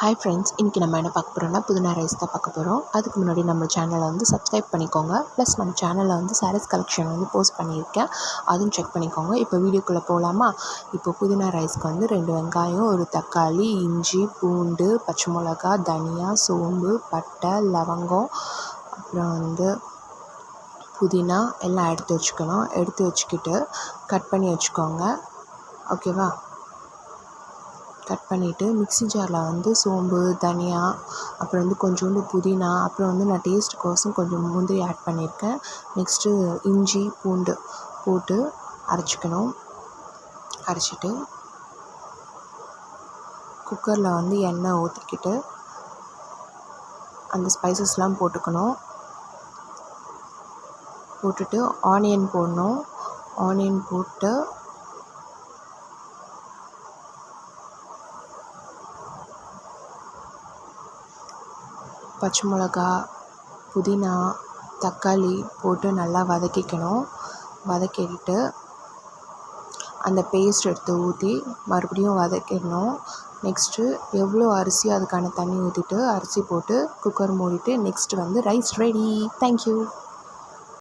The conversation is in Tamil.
ஹாய் ஃப்ரெண்ட்ஸ், இன்றைக்கி நம்ம என்ன பார்க்க போகிறோம்னா புதினா ரைஸ் தான் பார்க்க போகிறோம். அதுக்கு முன்னாடி நம்ம சேனலை சப்ஸ்கிரைப் பண்ணிக்கோங்க. ப்ளஸ் நம்ம சேனலில் சாரீஸ் கலெக்ஷன் போஸ்ட் பண்ணியிருக்கேன், அதுவும் செக் பண்ணிக்கோங்க. இப்போ வீடியோக்குள்ளே போகலாமா? இப்போ புதினா ரைஸ்க்கு 2 வெங்காயம், ஒரு தக்காளி, இஞ்சி, பூண்டு, பச்சை மிளகா, தனியா, சோம்பு, பட்டை, லவங்கம், அப்புறம் புதினா எல்லாம் எடுத்து வச்சுக்கணும். எடுத்து வச்சுக்கிட்டு கட் பண்ணி வச்சுக்கோங்க. ஓகேவா? கட் பண்ணிவிட்டு மிக்ஸி ஜாரில் சோம்பு, தனியா, அப்புறம் கொஞ்சோண்டு புதினா, அப்புறம் நான் டேஸ்ட்டுக்கோசம் கொஞ்சம் முந்திரி ஆட் பண்ணியிருக்கேன். நெக்ஸ்ட்டு இஞ்சி, பூண்டு போட்டு அரைச்சிக்கணும். அரைச்சிட்டு குக்கரில் எண்ணெய் ஊற்றிக்கிட்டு அந்த ஸ்பைசஸ்லாம் போட்டுக்கணும். போட்டுட்டு ஆனியன் போடணும். ஆனியன் போட்டு பச்சை மிளகா, புதினா, தக்காளி போட்டு நல்லா வதக்கிக்கணும். வதக்கிட்டு அந்த பேஸ்ட் எடுத்து ஊற்றி மறுபடியும் வதக்கிடணும். நெக்ஸ்ட்டு எவ்வளோ அரிசியோ அதுக்கான தண்ணி ஊற்றிட்டு அரிசி போட்டு குக்கர் மூடிட்டு நெக்ஸ்ட்டு ரைஸ் ரெடி. தேங்க்யூ.